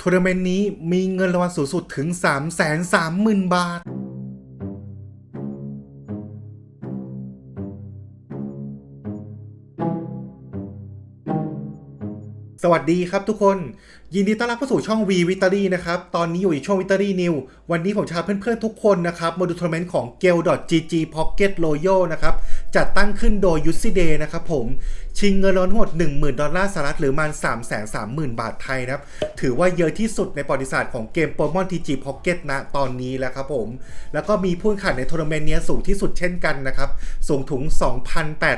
ทัวร์นาเมนต์นี้มีเงินรางวัลสูงสุดถึง 330,000 บาทสวัสดีครับทุกคนยินดีต้อนรับเข้าสู่ช่อง V Victory นะครับตอนนี้อยู่ในช่วง Victory New วันนี้ผมจะพาเพื่อนๆทุกคนนะครับมาดูทัวร์นาเมนต์ของ Gale.gg Pocket Royal นะครับจัดตั้งขึ้นโดย Yusiday นะครับผมชิงเงินรางวัลทั้งหมด $10,000 ดอลลาร์สหรัฐหรือประมาณ 330,000 บาทไทยนะครับถือว่าเยอะที่สุดในประวัติศาสตร์ของเกม Pokemon TG Pocket ณตอนนี้แล้วครับผมแล้วก็มีผู้แข่งขันในทัวร์นาเมนต์นี้สูงที่สุดเช่นกันนะครับสูงถึง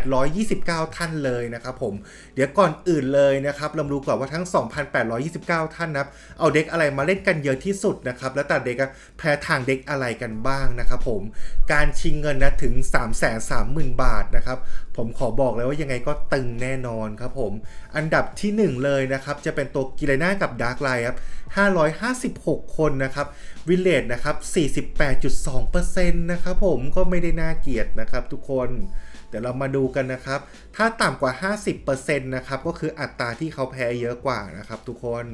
2,829 ท่านเลยนะครับผมเดี๋ยวก่อนอื่นเลยนะครับเราดูก่อนว่าทั้ง 2,829 ท่านนะครับเอาเด็กอะไรมาเล่นกันเยอะที่สุดนะครับแล้วแต่เด็กแพ้ทางเด็กอะไรกันบ้างนะครับผมการชิงเงินนะถึง 330,000 บาทนะครับผมขอบอกเลยว่ายังไงก็ตึงแน่นอนครับผมอันดับที่1เลยนะครับจะเป็นตัวกิเลน่ากับดาร์กไลท์ครับ556 คนนะครับวิลเลจนะครับ 48.2% นะครับผมก็ไม่ได้น่าเกลียดนะครับทุกคนเดี๋ยวเรามาดูกันนะครับถ้าต่ำกว่า 50% นะครับก็คืออัตราที่เขาแพ้เยอะกว่านะครับทุกคน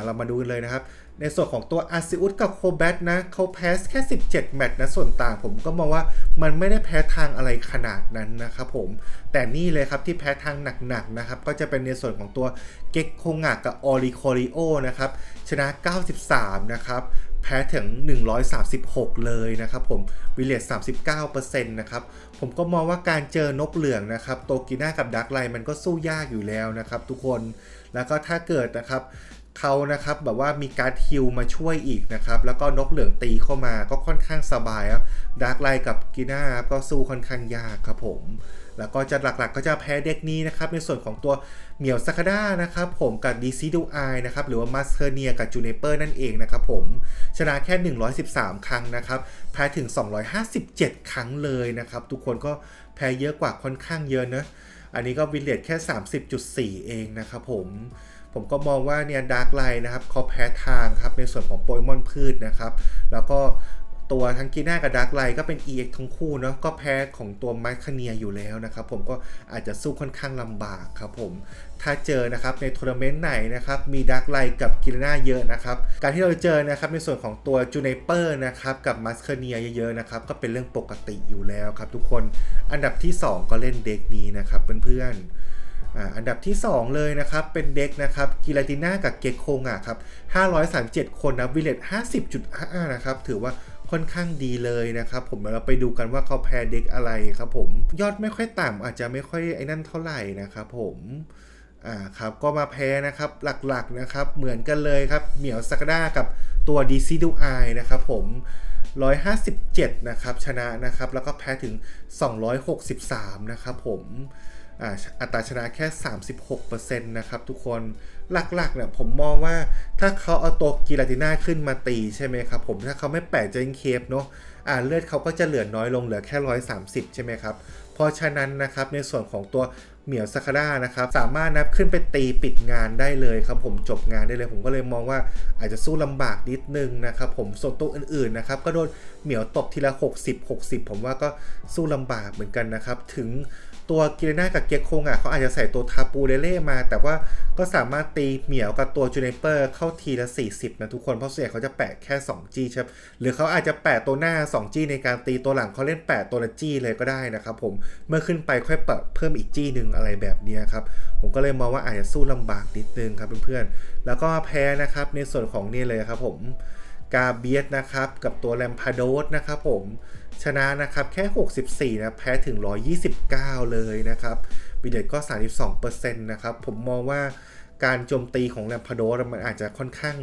เรามาดูกันเลยนะครับในส่วนของตัวอาซิอุสกับโคแบทนะเขาแพ้แค่17แมตช์นะส่วนต่างผมก็มองว่ามันไม่ได้แพ้ทางอะไรขนาดนั้นนะครับผมแต่นี่เลยครับที่แพ้ทางหนักๆนะครับก็จะเป็นในส่วนของตัวเก็กโคงะกับออริโคริโอนะครับชนะ93นะครับแพ้ถึง136เลยนะครับผมวิลเลจ 39% นะครับผมก็มองว่าการเจอนกเหลืองนะครับโตกิน่ากับดักไลมันก็สู้ยากอยู่แล้วนะครับทุกคนแล้วก็ถ้าเกิดนะครับเขานะครับแบบว่ามีการฮิลมาช่วยอีกนะครับแล้วก็นกเหลืองตีเข้ามาก็ค่อนข้างสบายครับดาร์กไลกับกิน่าก็สู้ค่อนข้างยากครับผมแล้วก็จะหลักๆก็จะแพ้เด็กนี้นะครับในส่วนของตัวเหมียวซาคาด้านะครับผมกับดีซีดูไอนะครับหรือว่ามาสเทอร์เนียกับจูเนเปอร์นั่นเองนะครับผมชนะแค่113ครั้งนะครับแพ้ถึง257ครั้งเลยนะครับทุกคนก็แพ้เยอะกว่าค่อนข้างเยอะนะอันนี้ก็วิลเลจแค่ 30.4 เองนะครับผมก็มองว่าเนี่ยดาร์กไลน์นะครับเขาแพ้ทางครับในส่วนของโปเกมอนพืชนะครับแล้วก็ตัวทั้งกีน่ากับดาร์กไลน์ก็เป็น EX ทั้งคู่เนาะก็แพ้ของตัวไมค์คเนียอยู่แล้วนะครับผมก็อาจจะสู้ค่อนข้างลำบากครับผมถ้าเจอนะครับในทัวร์นาเมนต์ไหนนะครับมีดาร์กไลน์กับกีน่าเยอะนะครับการที่เราเจอนะครับในส่วนของตัวจูเนเปอร์นะครับกับมัสเคเนียเยอะๆนะครับก็เป็นเรื่องปกติอยู่แล้วครับทุกคนอันดับที่2ก็เล่นเด็กนี้นะครับเพื่อนๆอันดับที่2เลยนะครับเป็นเด็กนะครับกิลาติน่ากับเกคโคงะครับ537คนนะวิลเลจ 50.5 นะครับถือว่าค่อนข้างดีเลยนะครับผมเราไปดูกันว่าเขาแพ้เด็กอะไรครับผมยอดไม่ค่อยต่ำอาจจะไม่ค่อยไอ้นั่นเท่าไหร่นะครับผมครับก็มาแพ้นะครับหลักๆนะครับเหมือนกันเลยครับเหมียวซากาด้ากับตัวดีซีดูไอนะครับผม157นะครับชนะนะครับแล้วก็แพ้ถึง263นะครับผมอัตราชนะแค่ 36% นะครับทุกคนหลักๆเนี่ยผมมองว่าถ้าเขาเอาตัวกิลาติน่าขึ้นมาตีใช่ไหมครับผมถ้าเขาไม่แปะเจนเคปเนาะเลือดเขาก็จะเหลือน้อยลงเหลือแค่130ใช่ไหมครับเพราะฉะนั้นนะครับในส่วนของตัวเหมียวซาคาด้านะครับสามารถนับขึ้นไปตีปิดงานได้เลยครับผมจบงานได้เลยผมก็เลยมองว่าอาจจะสู้ลำบากนิดนึงนะครับผมส่วนตัวอื่นๆนะครับก็โดนเหมียวตบทีละ60ผมว่าก็สู้ลำบากเหมือนกันนะครับถึงตัวกิเลน่ากับเกียโคงเขาอาจจะใส่ตัวทาปูเเล่มาแต่ว่าก็สามารถตีเหมียวกับตัวจูเนเปอร์เข้าทีละ40นะทุกคนเพราะส่วนใหญ่เขาจะแปะแค่2จี้ใช่หรือเขาอาจจะแปะตัวหน้า2จี้ในการตีตัวหลังเขาเล่นแปะตัวละจี้เลยก็ได้นะครับผมเมื่อขึ้นไปค่อยเพิ่มอีกจี้หนึ่งอะไรแบบนี้ครับผมก็เลยมองว่าอาจจะสู้ลำบากนิดนึงครับเพื่อนๆแล้วก็แพ้นะครับในส่วนของนี่เลยครับผมกาเบียสนะครับกับตัวแลมพาโดสนะครับผมชนะนะครับแค่64นะแพ้ถึง129เลยนะครับวิลเลจก็ 32% นะครับผมมองว่าการโจมตีของแลมพาโดสมันอาจจะค่อนข้าง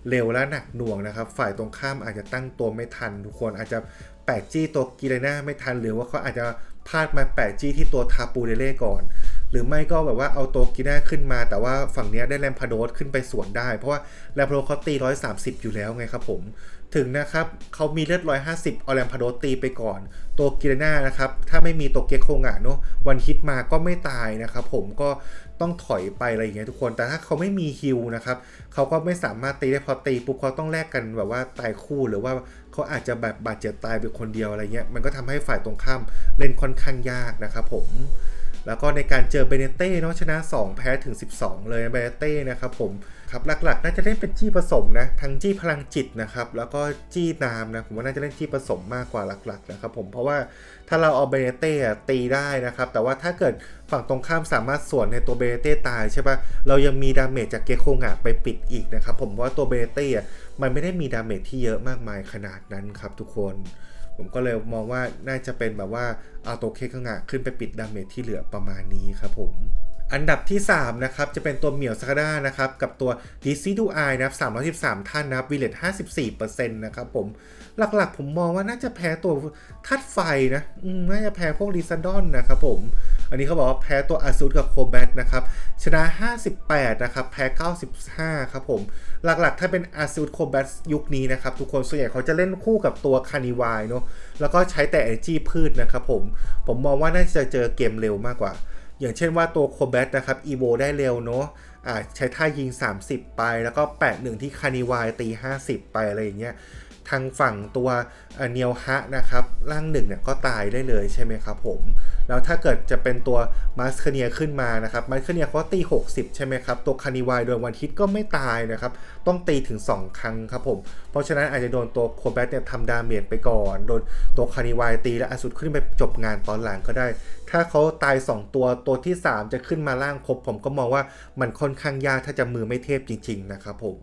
เร็วและหนักหน่วงนะครับฝ่ายตรงข้ามอาจจะตั้งตัวไม่ทันทุกคนอาจจะแปะจี้ตัวกิเลน่าไม่ทันหรือว่าเขาอาจจะพลาดมาแปะจี้ที่ตัวทาปูเดเล่ก่อนหรือไม่ก็แบบว่าเอาตัวกิน่าขึ้นมาแต่ว่าฝั่งนี้ได้แลมพาโดสขึ้นไปสวนได้เพราะว่าแลมพาโดสเขาตี130อยู่แล้วไงครับผมถึงนะครับเขามีเลือด150เอาแลมพาโดสตีไปก่อนตัวกิเลน่านะครับถ้าไม่มีตัวเกคโคงะเนาะวันฮิตมาก็ไม่ตายนะครับผมก็ต้องถอยไปอะไรอย่างเงี้ยทุกคนแต่ถ้าเขาไม่มีฮิลนะครับเขาก็ไม่สามารถตีได้พอตีปุ๊บเขาต้องแลกกันแบบว่าตายคู่หรือว่าเขาอาจจะแบบบาดเจ็บตายไปคนเดียวอะไรเงี้ยมันก็ทำให้ฝ่ายตรงข้ามเล่นค่อนข้างยากนะครับผมแล้วก็ในการเจอเบเนเต้เนาะชนะ2แพ้ถึง12เลยเบเนเต้นะครับผม ครับหลักๆน่าจะเล่นเป็นจี้ผสมนะทั้งจี้พลังจิตนะครับแล้วก็จี้น้ำนะผมว่าน่าจะเล่นจี้ผสมมากกว่าหลักๆนะครับผมเพราะว่าถ้าเราเอาเบเนเต้ตีได้นะครับแต่ว่าถ้าเกิดฝั่งตรงข้ามสามารถสวนในตัวเบเนเต้ตายใช่ปะเรายังมีดาเมจจากเกโคงะไปปิดอีกนะครับผมว่าตัวเบเนเต้มันไม่ได้มีดาเมจที่เยอะมากมายขนาดนั้นครับทุกคนผมก็เลยมองว่าน่าจะเป็นแบบว่าเอาตัวเคโคงะขึ้นไปปิดดาเมจที่เหลือประมาณนี้ครับผมอันดับที่3นะครับจะเป็นตัวเหมียวซาคาด้านะครับกับตัวดิซิดูไอนะครับ313ท่านนะครับวิเลต 54% นะครับผมหลักๆผมมองว่าน่าจะแพ้ตัวธาตุไฟนะน่าจะแพ้พวกลิซาดอนนะครับผมอันนี้เขาบอกว่าแพ้ตัวอาซูดกับโคแบทนะครับชนะ58นะครับแพ้95ครับผมหลักๆถ้าเป็นอาซูดโคแบทยุคนี้นะครับทุกคนส่วนใหญ่เขาจะเล่นคู่กับตัวคานิวายเนาะแล้วก็ใช้แต่ energy พืชนะครับผมมองว่าน่าจะเจอเกมเร็วมากกว่าอย่างเช่นว่าตัวโคแบทนะครับอีโวได้เร็วเนาะใช้ท่ายิง30ไปแล้วก็8-1ที่คานิวายตี50ไปอะไรอย่างเงี้ยทางฝั่งตัวเนียวฮะนะครับร่าง1เนี่ยก็ตายได้เลยใช่ไหมครับผมแล้วถ้าเกิดจะเป็นตัวมาสเคเนียขึ้นมานะครับมาสเคเนียเขาตี60ใช่ไหมครับตัวคานิวายโดนวันฮิตก็ไม่ตายนะครับต้องตีถึง2ครั้งครับผมเพราะฉะนั้นอาจจะโดนตัวโคแบทเนี่ยทำดาเมจไปก่อนโดนตัวคานิวายตีแล้วอาสุดขึ้นไปจบงานตอนหลังก็ได้ถ้าเขาตาย2ตัวที่3จะขึ้นมาล่างครบผมก็มองว่ามันค่อนข้างยากถ้าจะมือไม่เทพจริงๆนะครับผม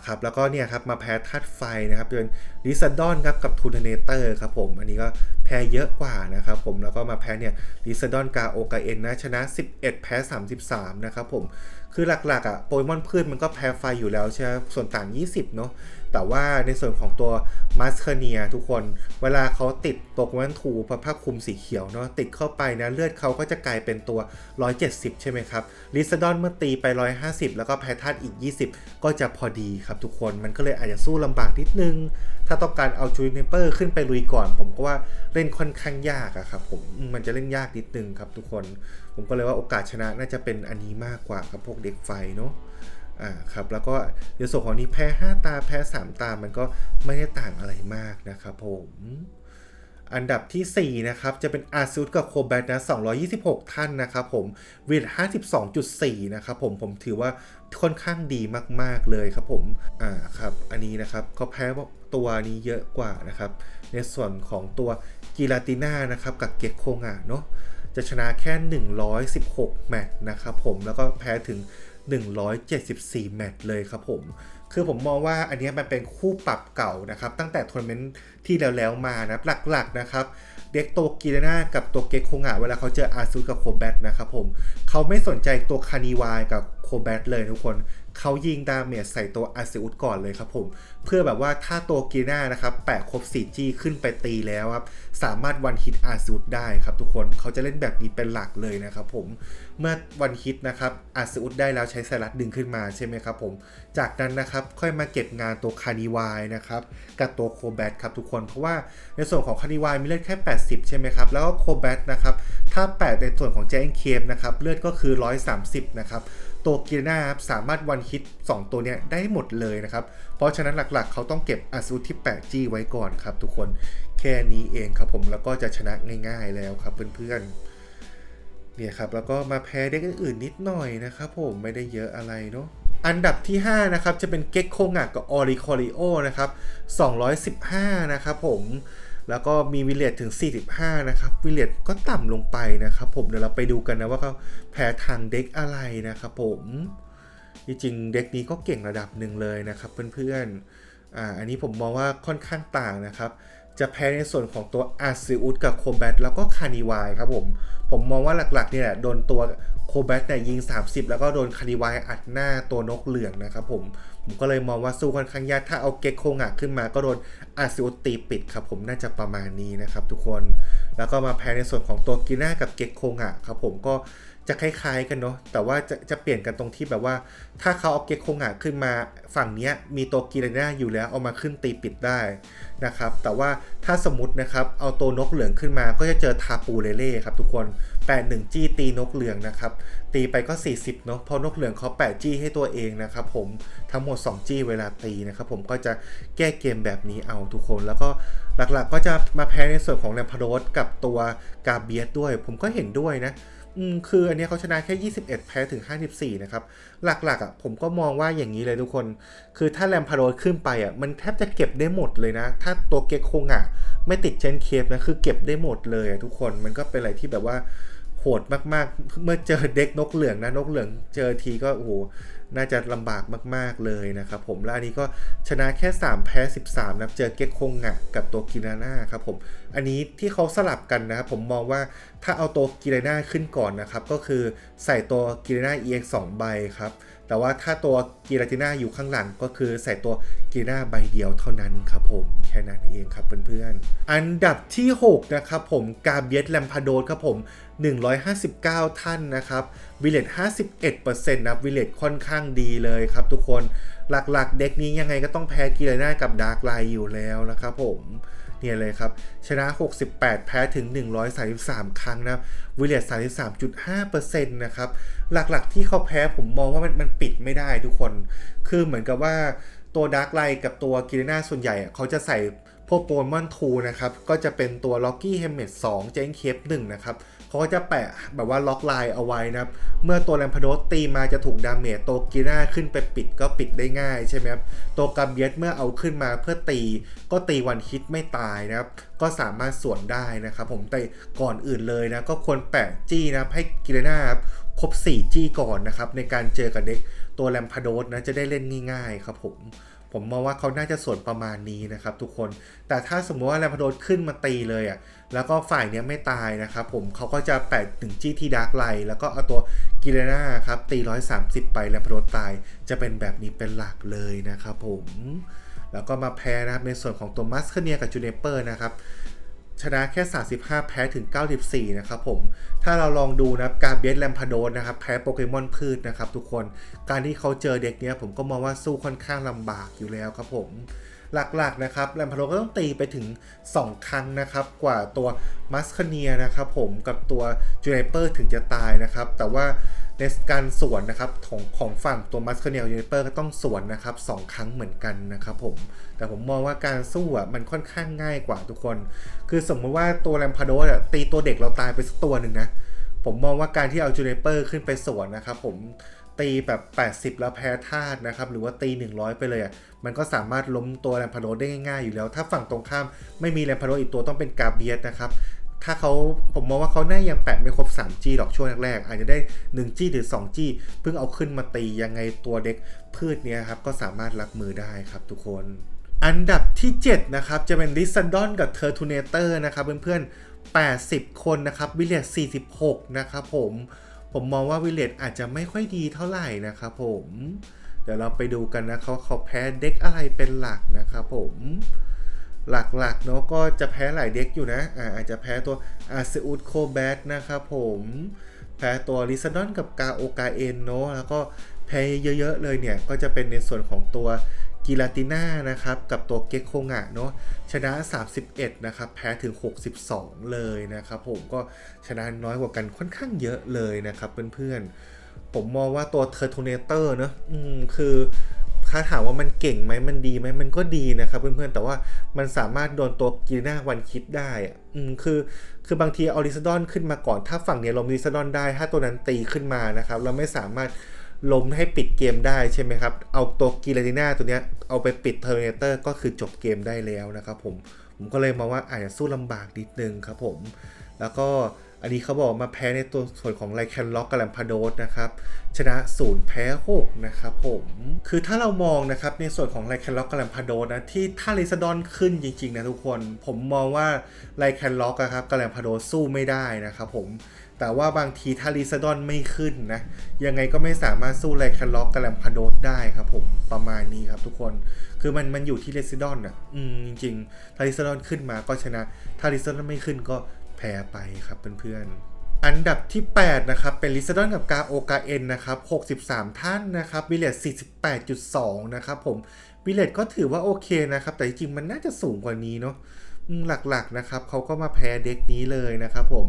ครับแล้วก็เนี่ยครับมาแพ้ธาตุไฟนะครับเป็นลิซาดอนครับกับทูเทเนเตอร์ครับผมอันนี้ก็แพ้เยอะกว่านะครับผมแล้วก็มาแพ้เนี่ยลิซาดอนกาโอกาเอ็นนะชนะ11แพ้33นะครับผมคือหลักๆโปเกมอนพืชมันก็แพ้ไฟอยู่แล้วใช่ไหมส่วนต่าง20เนาะแต่ว่าในส่วนของตัวมาสเคเนียทุกคนเวลาเขาติดตัวโปเกมอนทูผ้าคลุมสีเขียวเนาะติดเข้าไปนะเลือดเขาก็จะกลายเป็นตัว170ใช่ไหมครับลิซาดอนเมื่อตีไป150แล้วก็แพ้ธาตุอีก20ก็จะพอดีครับทุกคนมันก็เลยอาจจะสู้ลำบากนิดนึงถ้าต้องการเอาจูเนเปอร์ขึ้นไปลุยก่อนผมก็ว่าเล่นค่อนข้างยากอะครับผมมันจะเล่นยากนิดนึงครับทุกคนผมก็เลยว่าโอกาสชนะน่าจะเป็นอันนี้มากกว่ากับพวกเด็กไฟเนาะครับแล้วก็ในส่วนของนี้แพ้5ตาแพ้3ตามันก็ไม่ได้ต่างอะไรมากนะครับผมอันดับที่4นะครับจะเป็นอาซูดกับโคแบทนะ226ท่านนะครับผมวิด 52.4 นะครับผมถือว่าค่อนข้างดีมากๆเลยครับผมครับอันนี้นะครับเขาแพ้ตัวนี้เยอะกว่านะครับในส่วนของตัวกิราติน่านะครับกับเก็กโคงะเนาะจะชนะแค่116แมตช์นะครับผมแล้วก็แพ้ถึง174แมตช์เลยครับผมคือผมมองว่าอันนี้มันเป็นคู่ปรับเก่านะครับตั้งแต่ทัวร์นาเมนต์ที่แล้วมานะหลักๆนะครับเด็กตัวกิราน่ากับตัวเก็กโคงะเวลาเขาเจออาซูกับโคแบทนะครับผมเขาไม่สนใจตัวคานิวายกับโคแบทเลยทุกคนเขายิงดาเมจใส่ตัวอาซูก่อนเลยครับผมเพื่อแบบว่าถ้าตัวกิราน่านะครับแปะครบ 4G ขึ้นไปตีแล้วครับสามารถวันฮิตอาซูได้ครับทุกคนเขาจะเล่นแบบนี้เป็นหลักเลยนะครับผมเมื่อวันฮิตนะครับอาซูได้แล้วใช้ไซรัสดึงขึ้นมาใช่ไหมครับผมจากนั้นนะครับค่อยมาเก็บงานตัวคานิวายนะครับกับตัวโคแบทครับทุกคนเพราะว่าในส่วนของคานิวายมีเลือดแค่80ใช่ไหมครับแล้วก็โคแบทนะครับถ้า8ในส่วนของแจงเคมนะครับเลือดก็คือ130นะครับตัวกิราน่าสามารถวันฮิต2ตัวเนี้ยได้หมดเลยนะครับเพราะฉะนั้นหลักๆเขาต้องเก็บอาซูที่ 8G ไว้ก่อนครับทุกคนแค่นี้เองครับผมแล้วก็จะชนะง่ายๆแล้วครับเพื่อนๆเนี่ยครับแล้วก็มาแพ้เด็กอื่นๆนิดหน่อยนะครับผมไม่ได้เยอะอะไรเนาะอันดับที่5นะครับจะเป็นเก็กโคงะกับออริคอริโอนะครับ215นะครับผมแล้วก็มีวิลเลจถึง45นะครับวิลเลจก็ต่ำลงไปนะครับผมเดี๋ยวเราไปดูกันนะว่าเขาแพ้ทางเด็กอะไรนะครับผมจริงๆเด็กนี้ก็เก่งระดับหนึ่งเลยนะครับเพื่อนๆอันนี้ผมมองว่าค่อนข้างต่างนะครับจะแพ้ในส่วนของตัวอาซิอุสกับโคแบทแล้วก็คานิวายครับผมมองว่าหลักๆเนี่ยโดนตัวโคแบทเนี่ยยิง30แล้วก็โดนคานิวายอัดหน้าตัวนกเหลืองนะครับผมก็เลยมองว่าสู้ค่อนข้างยากถ้าเอาเก็กโคงะขึ้นมาก็โดนอาซิอุสตีปิดครับผมน่าจะประมาณนี้นะครับทุกคนแล้วก็มาแพ้ในส่วนของตัวกิน่ากับเก็กโคงะครับผมก็จะคล้ายๆกันเนาะแต่ว่าจะเปลี่ยนกันตรงที่แบบว่าถ้าเขาเอาเก็กโคงะขึ้นมาฝั่งนี้มีตัวกิราน่าอยู่แล้วเอามาขึ้นตีปิดได้นะครับแต่ว่าถ้าสมมตินะครับเอาตัวนกเหลืองขึ้นมาก็จะเจอทาปูเรเล่ครับทุกคน81จี้ตีนกเหลืองนะครับตีไปก็40เนาะพอนกเหลืองเขา8จี้ให้ตัวเองนะครับผมทั้งหมด2จี้เวลาตีนะครับผมก็จะแก้เกมแบบนี้เอาทุกคนแล้วก็หลักๆก็จะมาแพ้ในส่วนของแลมพาโดสกับตัวกาเบียสด้วยผมก็เห็นด้วยนะ คืออันนี้เขาชนะแค่21แพ้ถึง54นะครับหลักๆผมก็มองว่าอย่างนี้เลยทุกคนคือถ้าแลมพาโดขึ้นไปมันแทบจะเก็บได้หมดเลยนะถ้าตัวเก็กคงไม่ติดเชนเคปนะคือเก็บได้หมดเลยทุกคนมันก็เป็นอะไรที่แบบว่าโหดมากๆเมื่อเจอเด็กนกเหลืองนะนกเหลืองเจอทีก็โอ้โหน่าจะลำบากมากๆเลยนะครับผมและอันนี้ก็ชนะแค่3แพ้13นะเจอเก็กคงกับตัวกินาน่าครับผมอันนี้ที่เขาสลับกันนะครับผมมองว่าถ้าเอาตัวกินาน่าขึ้นก่อนนะครับก็คือใส่ตัวกินาน่า EX 2ใบครับแต่ว่าถ้าตัวกิราติน่าอยู่ข้างหลังก็คือใส่ตัวกินาน่าใบเดียวเท่านั้นครับผมแค่นั้นเองครับเพื่อนๆอันดับที่6นะครับผมกาเบียสแลมพาโดสครับผม159ท่านนะครับวิลเลจ 51% นะวิลเลจค่อนข้างดีเลยครับทุกคนหลักๆเด็กนี้ยังไงก็ต้องแพ้กิราติน่ากับดาร์กไลท์อยู่แล้วนะครับผมเนี่ยเลยครับชนะ68แพ้ถึง133ครั้งนะวิลเลจ 33.5% นะครับหลักๆที่เขาแพ้ผมมองว่ามันปิดไม่ได้ทุกคนคือเหมือนกับว่าตัวดาร์กไลท์กับตัวกิราติน่าส่วนใหญ่เขาจะใส่พวกโปเกมอน2นะครับก็จะเป็นตัวล็อกกี้เฮมเมต2เจนเคป1นะครับเขาก็จะแปะแบบว่าล็อกไลน์เอาไว้นะครับเมื่อตัวแลมพาโดสตีมาจะถูกดาเมจตัวกิราขึ้นไปปิดก็ปิดได้ง่ายใช่ไหมครับตัวกาเบียสเมื่อเอาขึ้นมาเพื่อตีก็ตีวันฮิตไม่ตายนะครับก็สามารถสวนได้นะครับผมแต่ก่อนอื่นเลยนะก็ควรแปะจี้นะให้กิราครบ4จี้ก่อนนะครับในการเจอกับเด็กตัวแลมพาโดสนะจะได้เล่นง่ายๆครับผมมองว่าเขาน่าจะสวนประมาณนี้นะครับทุกคนแต่ถ้าสมมติว่าแลมพาโดสขึ้นมาตีเลยแล้วก็ฝ่ายเนี้ยไม่ตายนะครับผมเขาก็จะแปะ1จี้ที่ดาร์กไลท์แล้วก็เอาตัวกิเลน่าครับตี130ไปแลมพาโดสตายจะเป็นแบบนี้เป็นหลักเลยนะครับผมแล้วก็มาแพ้นะครับในส่วนของตัวมัสเคเนียกับจูเนเปอร์นะครับชนะแค่35แพ้ถึง94นะครับผมถ้าเราลองดูนะครับการเบียสแลมพาโดสนะครับแพ้โปเกมอนพืชนะครับทุกคนการที่เขาเจอเด็กเนี้ยผมก็มองว่าสู้ค่อนข้างลำบากอยู่แล้วครับผมหลักๆนะครับแลมพาโดก็ต้องตีไปถึง2ครั้งนะครับกว่าตัวมัสคเนียนะครับผมกับตัวจูเนเปอร์ถึงจะตายนะครับแต่ว่าในการสวนนะครับของฝั่งตัวมัสคเนียจูเนเปอร์ก็ต้องสวนนะครับ2ครั้งเหมือนกันนะครับผมแต่ผมมองว่าการสู้มันค่อนข้างง่ายกว่าทุกคนคือสมมติว่าตัวแลมพาโดตีตัวเด็กเราตายไปสักตัวหนึ่งนะผมมองว่าการที่เอาจูเนเปอร์ขึ้นไปสวนนะครับผมตีแบบ80แล้วแพ้ธาตุนะครับหรือว่าตี100ไปเลยมันก็สามารถล้มตัวแลมพาโดได้ง่ายๆอยู่แล้วถ้าฝั่งตรงข้ามไม่มีแลมพาโดอีกตัวต้องเป็นกาเบียสนะครับถ้าผมมองว่าเขาน่ายังแปะไม่ครบ 3G หรอกช่วงแรกๆอาจจะได้ 1G หรือ 2G เพิ่งเอาขึ้นมาตียังไงตัวเด็กพืชเนี้ยครับก็สามารถรับมือได้ครับทุกคนอันดับที่7นะครับจะเป็นลิซันดอนกับเทอร์ทูเนเตอร์นะครับเพื่อนๆ80คนนะครับวิลเลจ46นะครับผมมองว่าวิลเลจอาจจะไม่ค่อยดีเท่าไหร่นะครับผมเดี๋ยวเราไปดูกันนะเขาแพ้เด็กอะไรเป็นหลักนะครับผมหลักๆเนาะก็จะแพ้หลายเด็กอยู่นะอาจจะแพ้ตัวอาเซอุสโคแบทนะครับผมแพ้ตัวลิซาดอนกับกาโอกาเอ็นเนาะแล้วก็แพ้เยอะๆเลยเนี่ยก็จะเป็นในส่วนของตัวกิลาติน่านะครับกับตัวเก็กโคงะเนาะชนะ31นะครับแพ้ถึง62เลยนะครับผมก็ชนะน้อยกว่ากันค่อนข้างเยอะเลยนะครับเพื่อนๆผมมองว่าตัวเทอร์โทเนเตอร์เนาะคือถ้าถามว่ามันเก่งไหมมันดีไหมมันก็ดีนะครับเพื่อนๆแต่ว่ามันสามารถโดนตัวกิลาติน่าวันคิดได้คือบางทีเอาลิซาดอนขึ้นมาก่อนถ้าฝั่งเนี้ยล้มลิซาดอนได้ถ้าตัวนั้นตีขึ้นมานะครับเราไม่สามารถล้มให้ปิดเกมได้ใช่ไหมครับเอาตัวกิลาติน่าตัวเนี้ยเอาไปปิดเทอร์มิเนเตอร์ก็คือจบเกมได้แล้วนะครับผมก็เลยมองว่าอาจจะสู้ลำบากนิดนึงครับผมแล้วก็อันนี้เขาบอกมาแพ้ในตัวส่วนของไลแคนล็อกกับแลมพาโดสนะครับชนะ0แพ้6นะครับผมคือถ้าเรามองนะครับในส่วนของไลแคนล็อกกับแลมพาโดสนะที่ถ้าลิซาดอนขึ้นจริงๆนะทุกคนผมมองว่าไลแคนล็อกครับกับแลมพาโดสสู้ไม่ได้นะครับผมแต่ว่าบางทีถ้าลิซาดอนไม่ขึ้นนะยังไงก็ไม่สามารถสู้ไลแคนล็อกกับแลมพาโดสได้ครับผมประมาณนี้ครับทุกคนคือมันอยู่ที่ลิซาดอนจริงๆถ้าลิซาดอนขึ้นมาก็ชนะถ้าลิซาดอนไม่ขึ้นก็แพ้ไปครับเพื่อนๆอันดับที่8นะครับเป็นลิซาดอนกับกาโอกาเอ็นนะครับ63ท่านนะครับวิลเลจ 48.2 นะครับผมวิลเลจก็ถือว่าโอเคนะครับแต่จริงๆมันน่าจะสูงกว่านี้เนาะหลักๆนะครับเขาก็มาแพ้เด็กนี้เลยนะครับผม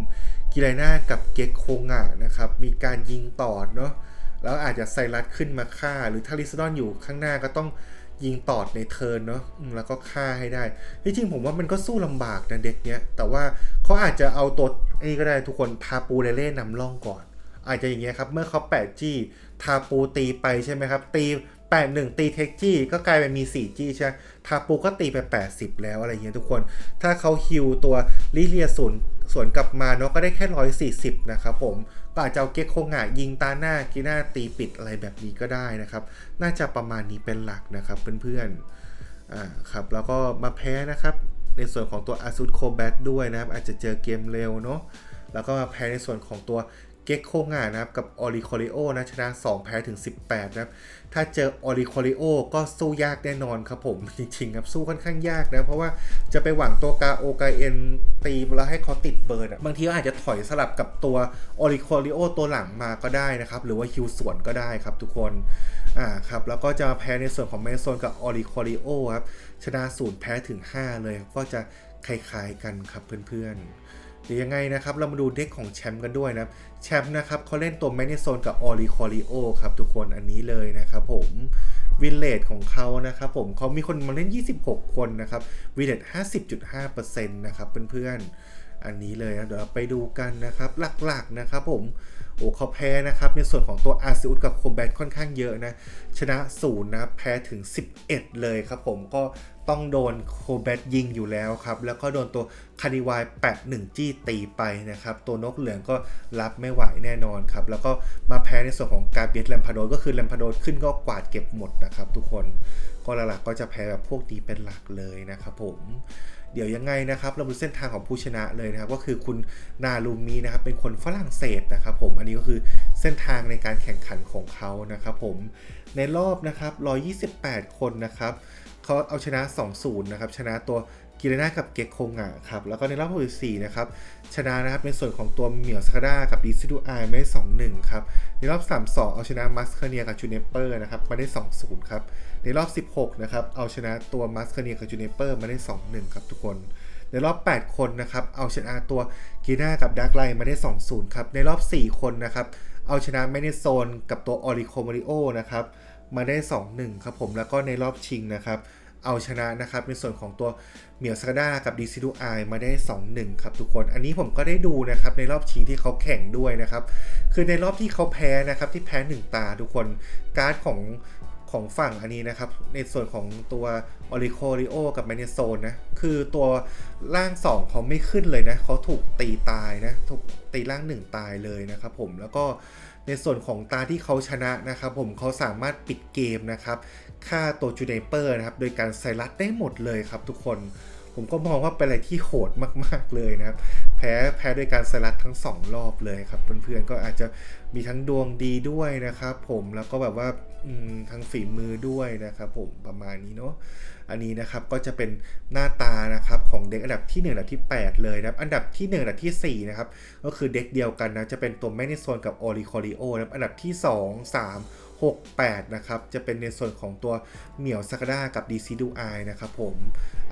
กิไลน่ากับเก็กโคงะนะครับมีการยิงตอดเนาะแล้วอาจจะไซรัสขึ้นมาฆ่าหรือถ้าลิซาดอนอยู่ข้างหน้าก็ต้องยิงตอดในเทิร์นเนาะแล้วก็ฆ่าให้ได้จริงๆผมว่ามันก็สู้ลำบากนะเด็กเนี้ยแต่ว่าเขาอาจจะเอาตัว อันนี้ก็ได้ทุกคนทาปูเล่นำร่องก่อนอาจจะอย่างเงี้ยครับเมื่อเขา8G ทาปูตีไปใช่ไหมครับตี81ตีเทคจี้ก็กลายเป็นมี 4G ใช่ทาปูก็ตีไป80แล้วอะไรเงี้ยทุกคนถ้าเขาฮิวตัวลิเลียส่วนกลับมาเนาะก็ได้แค่140นะครับผมก็อาจจะเอาเก็กโคงะยิงตาหน้ากีน่าตีปิดอะไรแบบนี้ก็ได้นะครับน่าจะประมาณนี้เป็นหลักนะครับเพื่อนๆครับแล้วก็มาแพ้นะครับในส่วนของตัว ASUS Combat ด้วยนะครับอาจจะเจอเกมเร็วเนาะแล้วก็มาแพ้ในส่วนของตัวเก็กโคงะนะครับกับออริคอริโอนะชนะ2แพ้ถึง18นะครับถ้าเจอออริคอริโอก็สู้ยากแน่นอนครับผมจริงๆครับสู้ค่อนข้างยากนะเพราะว่าจะไปหวังตัวกาโอกาเอ็นตีแล้วให้เขาติดเบิร์ดบางทีก็อาจจะถอยสลับกับตัวออริคอริโอตัวหลังมาก็ได้นะครับหรือว่าฮิวสวนก็ได้ครับทุกคนครับแล้วก็จะมาแพ้ในส่วนของเมโซนกับออริคอริโอครับชนะ0แพ้ถึง5เลยก็จะคล้ายๆกันครับเพื่อนๆเดี๋ยวยังไงนะครับเรามาดูเด็กของแชมป์กันด้วยนะแชมป์นะครับเขาเล่นตัวแมนโซนกับออริคอริโอครับทุกคนอันนี้เลยนะครับผมวิลเลจของเขานะครับผมเขามีคนมาเล่น26คนนะครับวิลเลจ 50.5% นะครับเพื่อนๆอันนี้เลยนะเดี๋ยวเราไปดูกันนะครับหลักๆนะครับผมเขาแพ้นะครับในส่วนของตัวอาซิอุสกับโคแบทค่อนข้างเยอะนะชนะ0นะแพ้ถึง11เลยครับผมก็ต้องโดนโคแบทยิงอยู่แล้วครับแล้วก็โดนตัวคานิวายแปะ1จี้ตีไปนะครับตัวนกเหลืองก็รับไม่ไหวแน่นอนครับแล้วก็มาแพ้ในส่วนของกาเบียสแลมพาโดก็คือแลมพาโดขึ้นก็กวาดเก็บหมดนะครับทุกคนก็หลักๆก็จะแพ้แบบพวกนี้เป็นหลักเลยนะครับผมเดี๋ยวยังไงนะครับเราดูเส้นทางของผู้ชนะเลยนะครับก็คือคุณนาลูมีนะครับเป็นคนฝรั่งเศสนะครับผมอันนี้ก็คือเส้นทางในการแข่งขันของเขานะครับผมในรอบนะครับ128คนนะครับเขาเอาชนะ 2-0 นะครับชนะตัวกิเรนากับเก็กโคงะครับแล้วก็ในรอบ64นะครับชนะนะครับในส่วนของตัวเหมียวสคาด้ากับดิซิดูไอไม่ได้ 2-1 ครับในรอบ32เอาชนะมัสเคเนียกับจูเนเปอร์นะครับมาได้ 2-0 ครับในรอบ16นะครับเอาชนะตัวมัสเคเนียกับจูเนเปอร์มาได้ 2-1 ครับทุกคนในรอบ8คนนะครับเอาชนะตัวกีน่ากับดาร์กไลน์มาได้ 2-0 ครับในรอบ4คนนะครับเอาชนะเมเนโซนกับตัวออริโคมาริโอนะครับมาได้ 2-1 ครับผมแล้วก็ในรอบชิงนะครับเอาชนะนะครับในส่วนของตัวเหมียวสกาด้ากับดิซิดูไอมาได้ 2-1 ครับทุกคนอันนี้ผมก็ได้ดูนะครับในรอบชิงที่เขาแข่งด้วยนะครับคือในรอบที่เขาแพ้นะครับที่แพ้1ตาทุกคนการ์ดของฝั่งอันนี้นะครับในส่วนของตัวออริโคริโอกับแมเนโซนนะคือตัวร่าง2เขาไม่ขึ้นเลยนะเขาถูกตีตายนะถูกตีร่าง1ตายเลยนะครับผมแล้วก็ในส่วนของตาที่เขาชนะนะครับผมเขาสามารถปิดเกมนะครับฆ่าตัวจูเนเปอร์นะครับโดยการไซรัสได้หมดเลยครับทุกคนผมก็มองว่าเป็นอะไรที่โหดมากๆเลยนะครับแพ้โดยการไซรัสทั้ง2รอบเลยครับเพื่อนๆก็อาจจะมีทั้งดวงดีด้วยนะครับผมแล้วก็แบบว่าทั้งฝีมือด้วยนะครับผมประมาณนี้เนาะอันนี้นะครับก็จะเป็นหน้าตานะครับของเด็กอันดับที่1อันดับที่8เลยนะครับอันดับที่1อันดับที่4นะครับก็คือเด็กเดียวกันนะจะเป็นตัวแมกนีโซนกับออริคอริโอนะครับอันดับที่2 3 6 8นะครับจะเป็นในส่วนของตัวเหมียวซากาด้ากับดีซิดูไอนะครับผม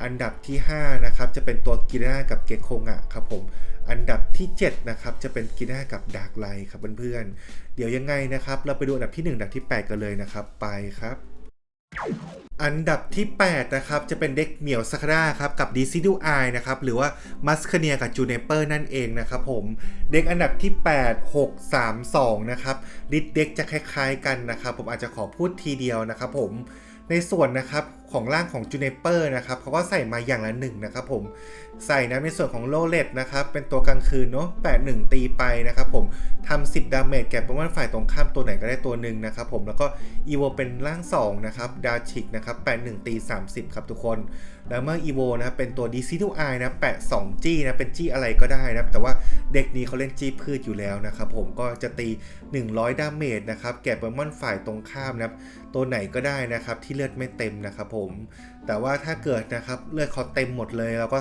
อันดับที่5นะครับจะเป็นตัวกิน่ากับเกคโคงะครับผมอันดับที่7นะครับจะเป็นกิน่ากับดาร์กไลท์ครับเพื่อนๆเดี๋ยวยังไงนะครับเราไปดูอันดับที่1อันดับที่8กันเลยนะครับไปครับอันดับที่8นะครับจะเป็นเด็กเหมียวซาคาร่าครับกับดิซิดูไอนะครับหรือว่ามัสคาเนียกับจูเนเปอร์นั่นเองนะครับผมเด็กอันดับที่8 6 3 2นะครับลิสต์เด็กจะคล้ายๆกันนะครับผมอาจจะขอพูดทีเดียวนะครับผมในส่วนนะครับของร่างของจูเนเปอร์นะครับเขาก็ใส่มาอย่างละ1นะครับผมใส่นะในส่วนของโลเลตนะครับเป็นตัวกลางคืนเนาะ81ตีไปนะครับผมทำ10ดาเมจแก่โปเกมอนฝ่ายตรงข้ามตัวไหนก็ได้ตัวหนึ่งนะครับผมแล้วก็อีโวเป็นร่าง2นะครับดาชิกนะครับ81ตี30ครับทุกคนแล้วเมื่ออีโวนะเป็นตัวดีซิดูไอนะแปะ2จี้นะเป็นจี้อะไรก็ได้นะแต่ว่าเด็กนี้เขาเล่นจี้พืชอยู่แล้วนะครับผมก็จะตี100ดาเมจนะครับแก่โปเกมอนฝ่ายตรงข้ามนะครับตัวไหนก็ได้นะครับที่เลือดไม่เต็มนะครับผมแต่ว่าถ้าเกิดนะครับเลือดเขาเต็มหมดเลยเราก็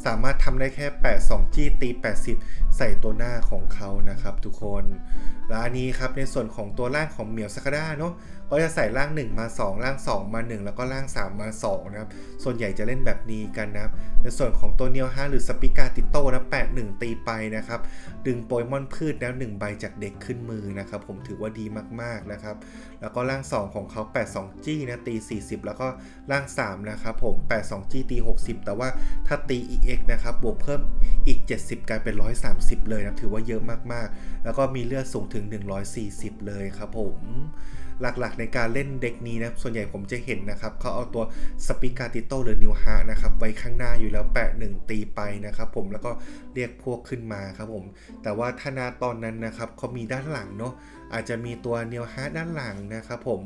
สามารถทำได้แค่82จี้ตี80ใส่ตัวหน้าของเขานะครับทุกคนและอันนี้ครับในส่วนของตัวร่างของเหมียวซาคาด้าเนาะก็ ก็จะใส่ร่าง1มา2ร่าง2มา1แล้วก็ร่าง3มา2นะครับส่วนใหญ่จะเล่นแบบนี้กันนะครับในส่วนของตัวเนียวฮะหรือสปิกาติโต้นะ8-1ตีไปนะครับดึงโปเกมอนพืชแล้ว1ใบจากเด็กขึ้นมือนะครับผมถือว่าดีมากๆนะครับแล้วก็ร่าง2ของเขา82จี้นะตี40แล้วก็ร่าง3นะครับผม82จี้ตี60แต่ว่าถ้าตี EX นะครับบวกเพิ่มอีก70กลายเป็น130เลยนะถือว่าเยอะมากๆแล้วก็มีเลือดสูงถึง140เลยครับผมหลักๆในการเล่นเด็กนี้นะส่วนใหญ่ผมจะเห็นนะครับเขาเอาตัวสปิกาติโต้หรือนิวฮะนะครับไว้ข้างหน้าอยู่แล้ว1ตีไปนะครับผมแล้วก็เรียกพวกขึ้นมาครับผมแต่ว่าถ้านาตอนนั้นนะครับเขามีด้านหลังเนาะอาจจะมีตัวนิวฮะด้านหลังนะครับผม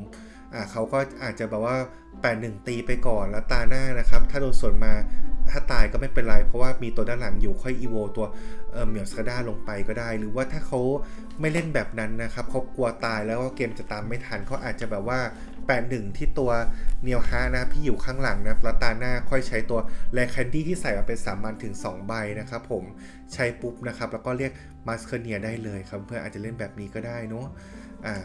เขาก็อาจจะแบบว่า8-1ตีไปก่อนแล้วตาหน้านะครับถ้าโดนสวนมาถ้าตายก็ไม่เป็นไรเพราะว่ามีตัวด้านหลังอยู่ค่อยอีโวตัวเหมียวสกาด้าลงไปก็ได้หรือว่าถ้าเขาไม่เล่นแบบนั้นนะครับเขากลัวตายแล้วก็เกมจะตามไม่ทันเขาอาจจะแบบว่า8-1ที่ตัวเนียวฮะนะพี่อยู่ข้างหลังนะแล้วตาหน้าค่อยใช้ตัวแรแคนดี้ที่ใส่มาเป็น3 มันถึง2ใบนะครับผมใช้ปุ๊บนะครับแล้วก็เรียกมาสเคเนียได้เลยครับเพื่ออาจจะเล่นแบบนี้ก็ได้เนาะ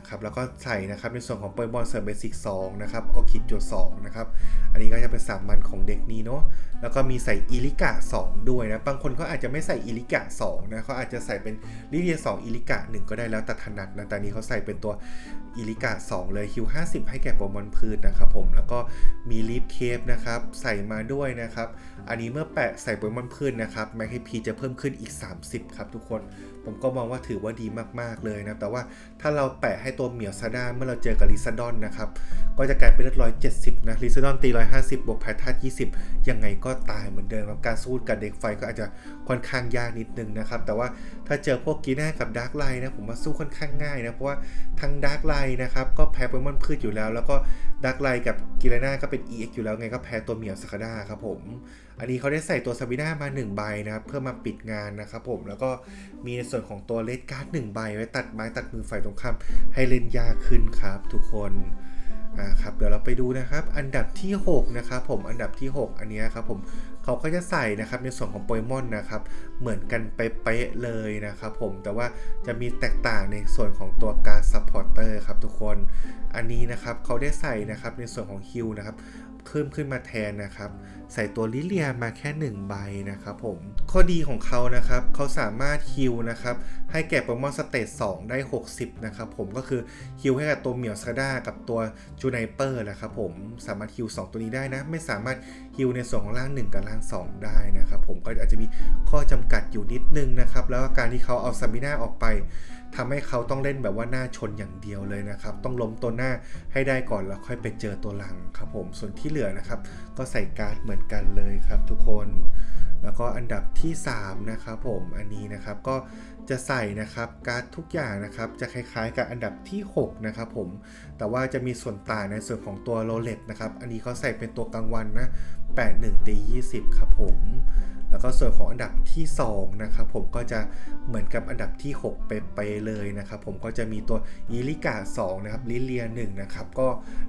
ครับแล้วก็ใส่นะครับในส่วนของโปเกมอนเสริมเบสิก2นะครับออคิดโจ2นะครับอันนี้ก็จะเป็น3 มันของเด็กนี้เนาะแล้วก็มีใส่อิลิกะ2ด้วยนะบางคนก็อาจจะไม่ใส่อิลิกะ2นะเขาอาจจะใส่เป็นลิเลีย2อิลิกะ1ก็ได้แล้วแต่ถนัดนะแต่นี้เขาใส่เป็นตัวอิลิกะ2เลยฮิว50ให้แก่โปเกมอนพืชนะครับผมแล้วก็มีลีฟเคปนะครับใส่มาด้วยนะครับอันนี้เมื่อแปะใส่โปเกมอนพืชนะครับแม็กให้พีจะเพิ่มขึ้นอีก30ครับทุกคนผมก็มองว่าถือว่าดีมากๆเลยนะแต่ว่าถ้าเราแปะให้ตัวเหมียวซาด้าเมื่อเราเจอกับลิซาดอนนะครับก็จะกลายเป็นเลือด170นะลิซาดอนตี150บวกแพทธาตุ20ยังไงก็ตายเหมือนเดิมครับการสู้กับเด็กไฟก็อาจจะค่อนข้างยากนิดนึงนะครับแต่ว่าถ้าเจอพวกกีน่ากับดาร์กไลน์นะผมว่าสู้ค่อนข้างง่ายนะเพราะว่าทั้งดาร์กไลน์นะครับก็แพ้โปเกมอนพืชอยู่แล้วก็ดาร์กไลน์กับกิเลน่าก็เป็น EX อยู่แล้วไงก็แพ้ตัวเหมียวสกาด้าครับผมอันนี้เขาได้ใส่ตัวซาบิน่ามา1ใบนะครับเพื่อมาปิดงานนะครับผมแล้วก็มีในส่วนของตัวเลดการ์ด1ใบไว้ตัดไม้ตัดมือฝ่ายตรงข้ามให้เล่นยากขึ้นครับทุกคนครับเดี๋ยวเราไปดูนะครับอันดับที่6นะครับผมอันดับที่6อันนี้ครับผมเขาก็จะใส่นะครับในส่วนของโปเกมอนนะครับเหมือนกันเป๊ะเลยนะครับผมแต่ว่าจะมีแตกต่างในส่วนของตัวการ์ดซัพพอร์เตอร์ครับทุกคนอันนี้นะครับเขาได้ใส่นะครับในส่วนของฮิลนะครับเพิ่มขึ้นมาแทนนะครับใส่ตัวลิเลียมาแค่1ใบนะครับผมข้อดีของเขานะครับเขาสามารถฮิลนะครับให้แก่โปเกมอนสเตจ2ได้60นะครับผมก็คือฮิลให้กับตัวเหมียวสกาด้ากับตัวจูไนเปอร์นะครับผมสามารถฮิล2ตัวนี้ได้นะไม่สามารถฮิลในส่วนของร่าง1กับร่าง2ได้นะครับผมก็อาจจะมีข้อจำกัดอยู่นิดนึงนะครับแล้วการที่เขาเอาซาบิน่าออกไปทำให้เขาต้องเล่นแบบว่าหน้าชนอย่างเดียวเลยนะครับต้องล้มตัวหน้าให้ได้ก่อนแล้วค่อยไปเจอตัวหลังครับผมส่วนที่เหลือนะครับก็ใส่การ์ดเหมือนกันเลยครับทุกคนแล้วก็อันดับที่3นะครับผมอันนี้นะครับก็จะใส่นะครับการ์ดทุกอย่างนะครับจะคล้ายๆกับอันดับที่6นะครับผมแต่ว่าจะมีส่วนต่างในส่วนของตัวโรเลตนะครับอันนี้เขาใส่เป็นตัวกลางวันนะ81ตี20ครับผมแล้วก็ส่วนของอันดับที่2นะครับผมก็จะเหมือนกับอันดับที่6ไปเลยนะครับผมก็จะมีตัวอิลิกา2นะครับลิเลีย1นะครับก็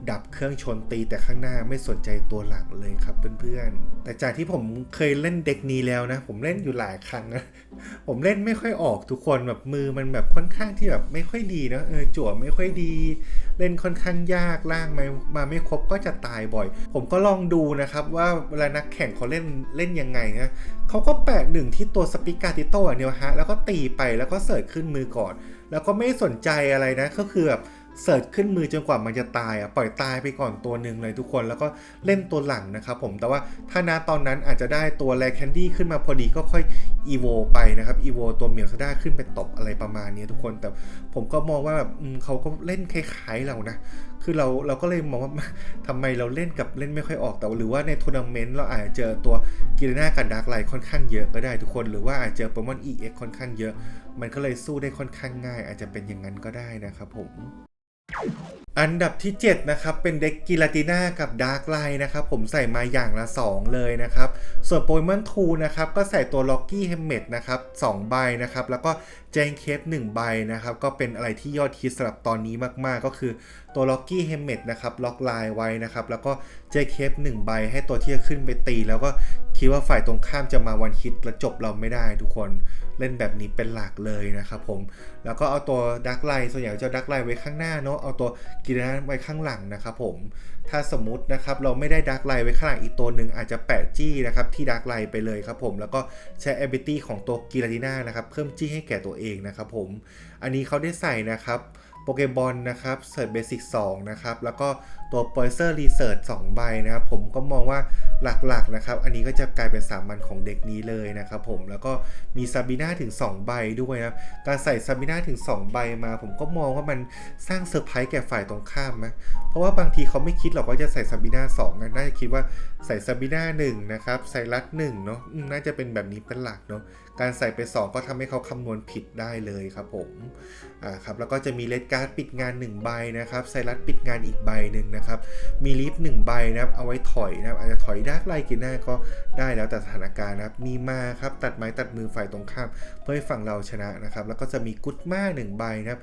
ดับเครื่องชนตีแต่ข้างหน้าไม่สนใจตัวหลังเลยครับเพื่อนๆแต่จากที่ผมเคยเล่นเด็กนี้แล้วนะผมเล่นอยู่หลายครั้งนะผมเล่นไม่ค่อยออกทุกคนแบบมือมันแบบค่อนข้างที่แบบไม่ค่อยดีนะจั่วไม่ค่อยดีเล่นค่อนข้างยากล่างมาไม่ครบก็จะตายบ่อยผมก็ลองดูนะครับว่าเวลานักแข่งเขาเล่นยังไงนะเขาก็แปะ1ที่ตัวสปิกาติโต้เนี่ยฮะแล้วก็ตีไปแล้วก็เสิร์ชขึ้นมือก่อนแล้วก็ไม่สนใจอะไรนะก็คือแบบเสิร์ชขึ้นมือจนกว่ามันจะตายปล่อยตายไปก่อนตัวหนึ่งเลยทุกคนแล้วก็เล่นตัวหลังนะครับผมแต่ว่าถ้าณตอนนั้นอาจจะได้ตัวแรแคนดี้ขึ้นมาพอดีก็ค่อยอีโวไปนะครับอีโวตัวเหมียวซาด้าขึ้นไปตบอะไรประมาณนี้ทุกคนแต่ผมก็มองว่าแบบเขาก็เล่นคล้ายๆเรานะคือเราก็เลยมองว่าทำไมเราเล่นไม่ค่อยออกแต่หรือว่าในทัวร์นาเมนต์เราอาจจะเจอตัวกิเลน่ากับดาร์กไลท์ค่อนข้างเยอะก็ได้ทุกคนหรือว่าอาจจะเจอโปเกมอน EX ค่อนข้างเยอะมันก็เลยสู้ได้ค่อนข้างง่ายอาจจะเป็นอย่างนั้นก็ได้นะครับผมอันดับที่7นะครับเป็นเด็กกิลาติน่ากับดาร์กไลท์นะครับผมใส่มาอย่างละ2เลยนะครับส่วนโปเกมอนทูนะครับก็ใส่ตัวล็อกกี้เฮมเมดนะครับ2ใบนะครับแล้วก็เจนเคป1ใบนะครับก็เป็นอะไรที่ยอดฮิตสำหรับตอนนี้มากๆก็คือตัวล็อกกี้เฮมเมดนะครับล็อกไลน์ไว้นะครับแล้วก็เจนเคป1ใบให้ตัวที่จะขึ้นไปตีแล้วก็เค คิดว่าฝ่ายตรงข้ามจะมาวันฮิตและจบเราไม่ได้ทุกคนเล่นแบบนี้เป็นหลักเลยนะครับผมแล้วก็เอาตัวดักไลส่วนใหญ่จะดักไลไว้ข้างหน้าเนาะเอาตัวกิราไว้ข้างหลังนะครับผมถ้าสมมุตินะครับเราไม่ได้ดักไลไว้ข้างหลังอีกตัวหนึ่งอาจจะแปะจี้นะครับที่ดักไลไปเลยครับผมแล้วก็ใช้ ability ของตัวกิราติน่านะครับเพิ่มจี้ให้แก่ตัวเองนะครับผมอันนี้เขาได้ใส่นะครับโปเกบอลนะครับเซิร์ชเบสิก2นะครับแล้วก็ตัว Poiser Research 2 ใบนะครับผมก็มองว่าหลักๆนะครับอันนี้ก็จะกลายเป็นสามัญของเด็กนี้เลยนะครับผมแล้วก็มีซาบิน่าถึง2 ใบด้วยนะการใส่ซาบิน่าถึง2 ใบมาผมก็มองว่ามันสร้างเซอร์ไพรส์แก่ฝ่ายตรงข้ามนะเพราะว่าบางทีเขาไม่คิดหรอกว่าจะใส่ซาบิน่า2นะน่าจะคิดว่าใส่ซาบิน่า1นะครับใส่รัด1เนาะน่าจะเป็นแบบนี้เป็นหลักเนาะการใส่ไป2ก็ทำให้เขาคำนวณผิดได้เลยครับผมครับแล้วก็จะมีเลดการ์ดปิดงาน1 ใบนะครับไซรัสปิดงานอีกใบหนึ่งนะครับมีลิฟต์1 ใบนะครับเอาไว้ถอยนะครับอาจจะถอยดาร์กไลท์กินหน้าก็ได้แล้วแต่สถานการณ์นะครับมีมาครับตัดไม้ตัดมือฝ่ายตรงข้ามเพื่อให้ฝั่งเราชนะนะครับแล้วก็จะมีกุดม่า1 ใบนะครับ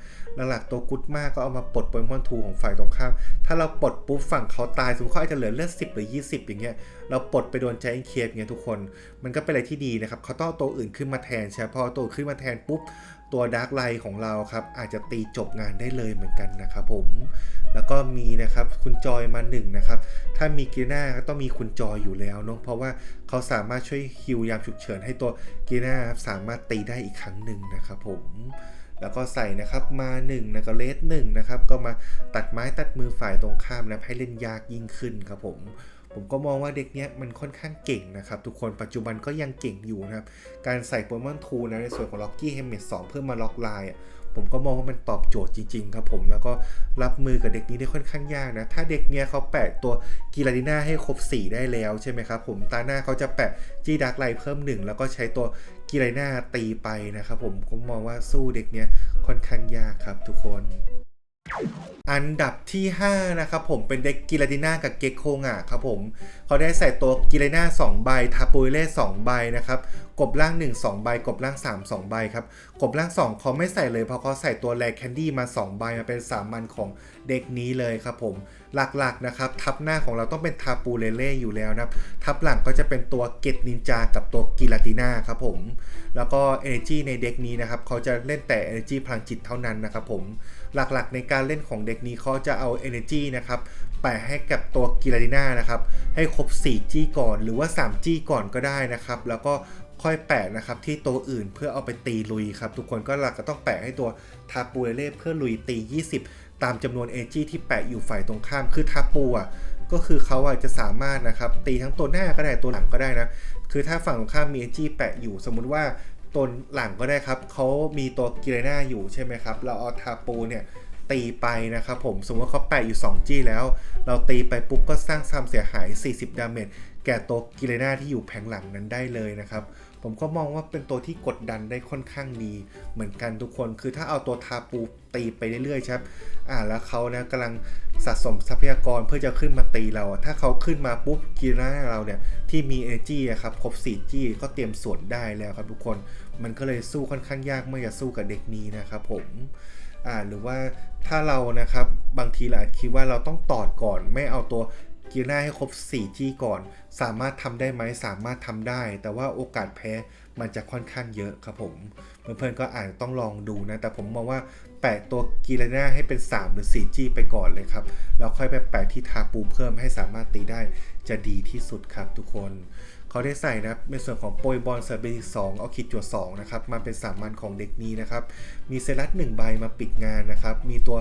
หลักๆตัวกุดม่าก็เอามาปลดโปเกมอนทูของฝ่ายตรงข้ามถ้าเราปลดปุ๊บฝั่งเขาตายสมมติเขาอาจจะเหลือเลือด10หรือ20อย่างเงี้ยเราปลดไปโดนใจเคปเงี้ยทุกคนมันก็เป็นอะไรที่ดีนะครับเขาต้องเอาตัวอื่นขึ้นมาแทนใช่พอตัวขึ้นมาแทนปุ๊บตัวดาร์กไลท์ของเราครับอาจจะตีจบงานได้เลยเหมือนกันนะครับผมแล้วก็มีนะครับคุณจอยมา1นะครับถ้ามีกีน่าก็ต้องมีคุณจอยอยู่แล้วเนาะเพราะว่าเขาสามารถช่วยฮิวยามฉุกเฉินให้ตัวกีน่าสามารถตีได้อีกครั้งหนึ่งนะครับผมแล้วก็ใส่นะครับมา1นะก็เลส1นะครับก็มาตัดไม้ตัดมือฝ่ายตรงข้ามนะให้เล่นยากยิ่งขึ้นครับผมก็มองว่าเด็กเนี้ยมันค่อนข้างเก่งนะครับทุกคนปัจจุบันก็ยังเก่งอยู่นะครับการใส่โปเกมอนทูนะในส่วนของล็อกกี้เฮมเมต2เพื่อมาล็อกไลน์ผมก็มองว่ามันตอบโจทย์จริงๆครับผมแล้วก็รับมือกับเด็กนี้ได้ค่อนข้างยากนะถ้าเด็กเนี้ยเขาแปะตัวกิราติน่าให้ครบ4ได้แล้วใช่ไหมครับผมตาหน้าเขาจะแปะจี้ดักไลน์เพิ่ม1แล้วก็ใช้ตัวกิราติน่าตีไปนะครับผมก็มองว่าสู้เด็กเนี้ยค่อนข้างยากครับทุกคนอันดับที่5นะครับผมเป็นเด็กกิราติน่ากับเกคโคงะครับผมเขาได้ใส่ตัวกิราติน่า2 ใบทาปุยเล่2 ใบนะครับกบล่าง1 2 ใบกบล่าง3 2 ใบครับกบล่าง2เขาไม่ใส่เลยเพราะเขาใส่ตัวแรดแคนดี้มา2 ใบมาเป็นสามัญของเด็กนี้เลยครับผมหลักๆนะครับทับหน้าของเราต้องเป็นทาปูเล่อยู่แล้วนะครับทับหลังก็จะเป็นตัวเกตนินจากับตัวกิราติน่าครับผมแล้วก็ Energy ในเด็กนี้นะครับเขาจะเล่นแต่ Energy พลังจิตเท่านั้นนะครับผมหลักๆในการเล่นของเด็กนี้เขาจะเอา Energy นะครับแปะให้กับตัวกิราติน่านะครับให้ครบ4 จี้ก่อนหรือว่า3 จี้ก่อนก็ได้นะครับแล้วก็ค่อยแปะนะครับที่ตัวอื่นเพื่อเอาไปตีลุยครับทุกคนก็หลักก็ต้องแปะให้ตัวทาปูเล่เพื่อลุยตี20ตามจำนวน Energy ที่แปะอยู่ฝ่ายตรงข้ามคือทาปูก็คือเขาจะสามารถนะครับตีทั้งตัวหน้าก็ได้ตัวหลังก็ได้นะคือถ้าฝั่งตรงข้ามมี Energy แปะอยู่สมมุติว่าตัวหลังก็ได้ครับเขามีตัวกิราติน่าอยู่ใช่ไหมครับเราเอาทาปูเนี่ยตีไปนะครับผมสมมติว่าเขาแปะอยู่2 จี้แล้วเราตีไปปุ๊บก็สร้างความเสียหาย40 ดาเมจแก่ตัวกิราติน่าที่อยู่แผงหลังนั้นได้เลยนะครับผมก็มองว่าเป็นตัวที่กดดันได้ค่อนข้างดีเหมือนกันทุกคนคือถ้าเอาตัวทาปูตีไปเรื่อยๆครับแล้วเขานะกำลังสะสมทรัพยากรเพื่อจะขึ้นมาตีเราถ้าเขาขึ้นมาปุ๊บกิราติน่าเราเนี่ยที่มี energy ครับครบ4 จี้ก็เตรียมสวนได้แล้วครับทุกคนมันก็เลยสู้ค่อนข้างยากเมื่อจะสู้กับเด็กนี้นะครับผมหรือว่าถ้าเรานะครับบางทีเราอาจคิดว่าเราต้องตอดก่อนไม่เอาตัวกิราติน่าให้ครบ4 จี้ก่อนสามารถทำได้ไหมสามารถทำได้แต่ว่าโอกาสแพ้มันจะค่อนข้างเยอะครับผมเพื่อนๆก็อาจจะต้องลองดูนะแต่ผมมองว่าแปะตัวกิราติน่าให้เป็น3 หรือ4 จี้ไปก่อนเลยครับแล้วค่อยไปแปะที่ทาปูเพิ่มให้สามารถตีได้จะดีที่สุดครับทุกคนเขาได้ใส่นะในส่วนของโปรยบอลเซอร์เบสิก2เอาคิดจั่ว2นะครับมาเป็นสามัญของเด็กนี้นะครับมีเซรัส1 ใบมาปิดงานนะครับมีตัว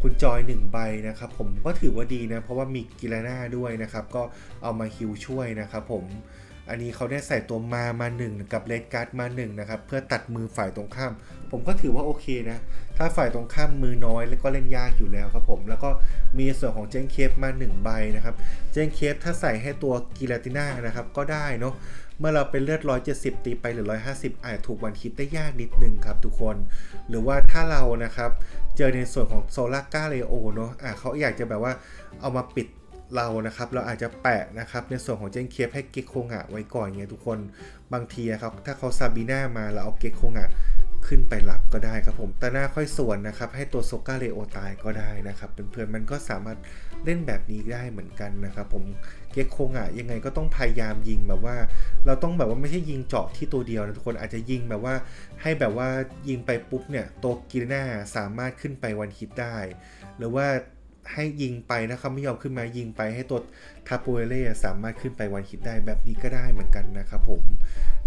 คุณจอย1 ใบนะครับผมก็ถือว่าดีนะเพราะว่ามีกิราติน่าด้วยนะครับก็เอามาฮิวช่วยนะครับผมอันนี้เขาได้ใส่ตัวมา1กับเลดการ์ดมา1นะครับเพื่อตัดมือฝ่ายตรงข้ามผมก็ถือว่าโอเคนะถ้าฝ่ายตรงข้ามมือน้อยแล้วก็เล่นยากอยู่แล้วครับผมแล้วก็มีส่วนของเจนเคฟมา1 ใบนะครับเจนเคฟถ้าใส่ให้ตัวกิราติน่านะครับก็ได้เนาะเมื่อเราเป็นเลือด170ตีไปหรือ150อาจถูกวันคิดได้ยากนิดนึงครับทุกคนหรือว่าถ้าเรานะครับเจอในส่วนของโซลาร์ก้าเลโอเนาะเขาอยากจะแบบว่าเอามาปิดเรานะครับเราอาจจะแปะนะครับในส่วนของเจนเคฟให้เก็กโคงะไว้ก่อนเงี้ยทุกคนบางทีครับถ้าเขาซาบีน่ามาเราเอาเก็กโคงะ ขึ้นไปรับก็ได้ครับผมแต่หน้าค่อยส่วนนะครับให้ตัวโซก้าเลโอตายก็ได้นะครับเพื่อนๆมันก็สามารถเล่นแบบนี้ได้เหมือนกันนะครับผมเก็กคงยังไงก็ต้องพยายามยิงแบบว่าเราต้องแบบว่าไม่ใช่ยิงเจาะที่ตัวเดียวนะทุกคนอาจจะยิงแบบว่าให้แบบว่ายิงไปปุ๊บเนี่ยตัวกิลน่าสามารถขึ้นไปวันฮิตได้หรือว่าให้ยิงไปนะครับไม่ยอมขึ้นมายิงไปให้ตัวทาโปเอเล่สามารถขึ้นไปวันฮิตได้แบบนี้ก็ได้เหมือนกันนะครับผม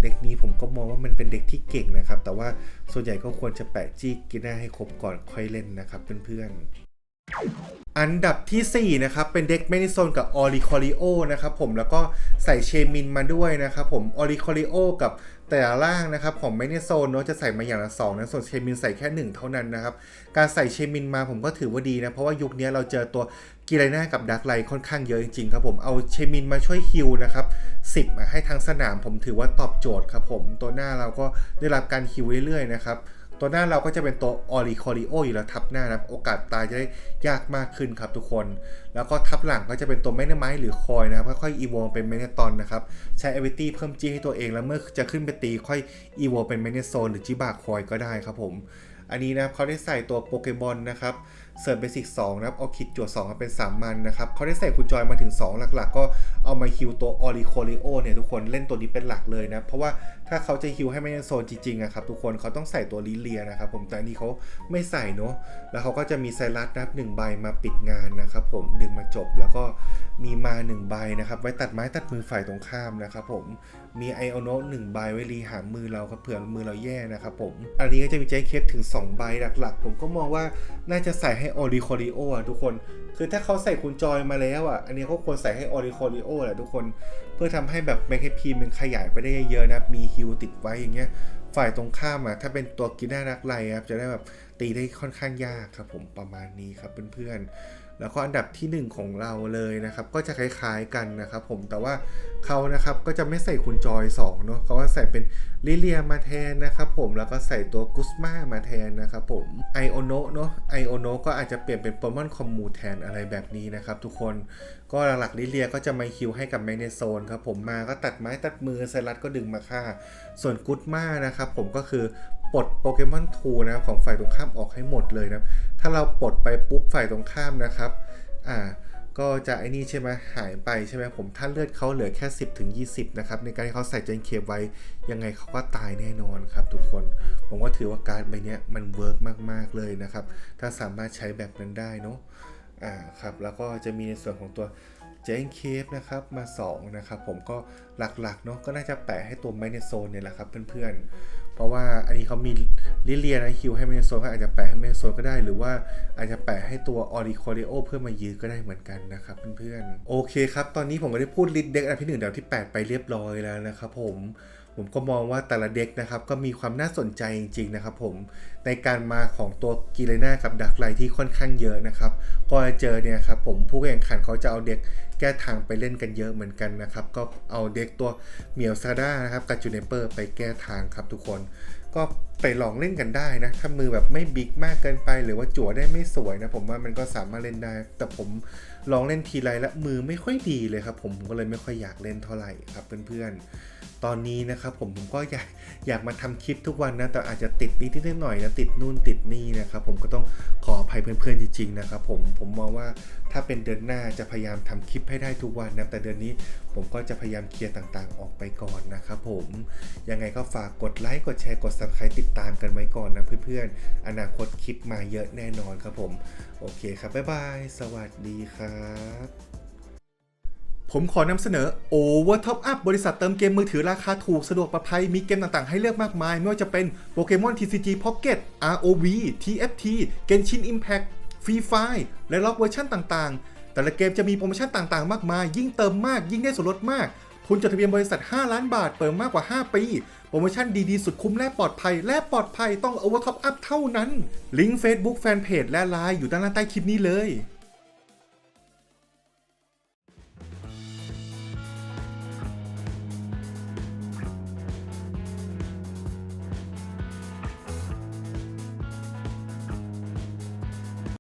เด็กนี้ผมก็มองว่ามันเป็นเด็กที่เก่งนะครับแต่ว่าส่วนใหญ่ก็ควรจะแปะจี้กิลน่าให้ครบก่อนค่อยเล่นนะครับเพื่อนๆอันดับที่4นะครับเป็นเด็กเมนิโซนกับออริคอริโอนะครับผมแล้วก็ใส่เชมินมาด้วยนะครับผมออริคอริโอกับแต่ละร่างนะครับของเมนิโซนเนาะจะใส่มาอย่างละ2นะส่วนเชมินใส่แค่1เท่านั้นนะครับการใส่เชมินมาผมก็ถือว่าดีนะเพราะว่ายุคนี้เราเจอตัวกิไรน่ากับดักไลค่อนข้างเยอะจริงๆครับผมเอาเชมินมาช่วยฮิลนะครับ10ให้ทางสนามผมถือว่าตอบโจทย์ครับผมตัวหน้าเราก็ได้รับการฮิลเรื่อยๆนะครับตัวหน้าเราก็จะเป็นตัวออริคอริโออยู่แล้วทับหน้านะโอกาสตายจะได้ยากมากขึ้นครับทุกคนแล้วก็ทับหลังก็จะเป็นตัวแมกนาไมต์หรือคอยนะครับค่อยๆอีโวเป็นเมเนตอนนะครับใช้เอวิตี้เพิ่มจี้ให้ตัวเองแล้วเมื่อจะขึ้นไปตีค่อยอีโวเป็นเมเนโซนหรือจิบาคอยก็ได้ครับผมอันนี้นะเขาได้ใส่ตัวโปเกมอนนะครับเสิร์ฟเบสิก2นะครับเอาคิดจั่ว2มาเป็น3มันนะครับเขาได้ใส่คุณจอยมาถึง2หลักๆก็เอามาฮิวตัวออริโคลิโอเนี่ยทุกคนเล่นตัวนี้เป็นหลักเลยนะเพราะว่าถ้าเขาจะฮิวให้ไม่ในโซนจริงๆครับทุกคนเขาต้องใส่ตัวลิเลียนะครับผมแต่อันนี้เขาไม่ใส่เนาะแล้วเขาก็จะมีไซรัสนะครับ1ใบมาปิดงานนะครับผมดึงมาจบแล้วก็มีมา1ใบนะครับไว้ตัดไม้ตัดมือฝ่ายตรงข้ามนะครับผมมีไอโอโนะ1ใบไว้รีหามือเราครับเผื่อมือเราแย่นะครับผมอันนี้ก็จะมีใจเคปถึง2ใบหลักๆผมก็มองว่าน่าจะใส่ให้ออริโคลิโอทุกคนคือถ้าเขาใส่คุณจอยมาแล้วอันนี้เขาควรใส่ให้ออริโคลิโอแหละทุกคนเพื่อทำให้แบบแมคเคพีมันขยายไปได้เยอะนะมีฮิลติดไว้อย่างเงี้ยฝ่ายตรงข้ามถ้าเป็นตัวกินน่ารักไรครับจะได้แบบตีได้ค่อนข้างยากครับผมประมาณนี้ครับเพื่อนๆแล้วก็อันดับที่1ของเราเลยนะครับก็จะคล้ายๆกันนะครับผมแต่ว่าเขานะครับก็จะไม่ใส่คุณจอย2เนาะเขาว่าใส่เป็นลิเลียมาแทนนะครับผมแล้วก็ใส่ตัวกุสมามาแทนนะครับผมไอโอโนะเนาะไอโอโนะก็อาจจะเปลี่ยนเป็นโปเกมอนคอมมูแทนอะไรแบบนี้นะครับทุกคนก็หลักๆลิเลียก็จะมาฮิลให้กับแมกเนโซนครับผมมาก็ตัดไม้ตัดมือไซรัสก็ดึงมาฆ่าส่วนกุสมานะครับผมก็คือปลดโปเกมอนทูนะของฝ่ายตรงข้ามออกให้หมดเลยนะถ้าเราปลดไปปุ๊บฝ่ายตรงข้ามนะครับก็จะไอ้นี่ใช่ไหมหายไปใช่ไหมผมถ้าเลือดเขาเหลือแค่10 ถึง 20นะครับในการที่เขาใส่เจนเคปไว้ยังไงเขาก็ตายแน่นอนครับทุกคนผมก็ถือว่าการ์ดใบนี้มันเวิร์กมากๆเลยนะครับถ้าสามารถใช้แบบนั้นได้เนาะครับแล้วก็จะมีในส่วนของตัวเจนเคปนะครับมา2นะครับผมก็หลักๆเนาะก็น่าจะแปะให้ตัวไมเนโซนเนี่ยแหละครับเพื่อนๆเพราะว่าอันนี้เขามีลิเลียนะฮิวให้เมโซนก็อาจจะแปะให้เมโซนก็ได้หรือว่าอาจจะแปะให้ตัวออริโคเรโอเพื่อมายื้อก็ได้เหมือนกันนะครับเพื่อนๆโอเคครับตอนนี้ผมก็ได้พูดลิสต์เด็กอันดับที่1อันดับที่8ไปเรียบร้อยแล้วนะครับผมก็มองว่าแต่ละเด็กนะครับก็มีความน่าสนใจจริงๆนะครับผมในการมาของตัวกิเลน่ากับดักไลที่ค่อนข้างเยอะนะครับก็เจอเนี่ยครับผมผู้แข่งขันเขาจะเอาเด็กแก้ทางไปเล่นกันเยอะเหมือนกันนะครับก็เอาเด็กตัวเหมียวซาด้านะครับกับจูเนเปอร์ไปแก้ทางครับทุกคนก็ไปลองเล่นกันได้นะถ้ามือแบบไม่บิ๊กมากเกินไปหรือว่าจั่วได้ไม่สวยนะผมว่ามันก็สามารถเล่นได้แต่ผมลองเล่นทีไรและมือไม่ค่อยดีเลยครับผมก็เลยไม่ค่อยอยากเล่นเท่าไหร่ครับเพื่อนๆตอนนี้นะครับผมก็อยากมาทำคลิปทุกวันนะแต่อาจจะติดนิดหน่อยนะติดนู่นติดนี่นะครับผมก็ต้องขออภัยเพื่อนๆจริงๆนะครับผมมองว่าถ้าเป็นเดือนหน้าจะพยายามทำคลิปให้ได้ทุกวันนะแต่เดือนนี้ผมก็จะพยายามเคลียร์ต่างๆออกไปก่อนนะครับผมยังไงก็ฝากกดไลค์กดแชร์กด Subscribe ติดตามกันไว้ก่อนนะเพื่อนๆอนาคตคลิปมาเยอะแน่นอนครับผมโอเคครับบ๊ายบายสวัสดีครับผมขอนำเสนอ Over Top Up บริษัทเติมเกมมือถือราคาถูกสะดวกปลอดภัยมีเกมต่างๆให้เลือกมากมายไม่ว่าจะเป็น Pokemon TCG Pocket ROV TFT Genshin Impact Free Fire และล็อกเวอร์ชันต่างๆแต่ละเกมจะมีโปรโมชั่นต่างๆมากมายยิ่งเติมมากยิ่งได้ส่วนลดมากทุนจดทะเบียนบริษัท5 ล้านบาทเปิดมากกว่า5ปีโปรโมชั่นดีๆสุดคุ้มและปลอดภัยต้อง Over Top Up เท่านั้นลิงก์ Facebook Fanpage และ LINE อยู่ด้านล่างใต้คลิปนี้เลย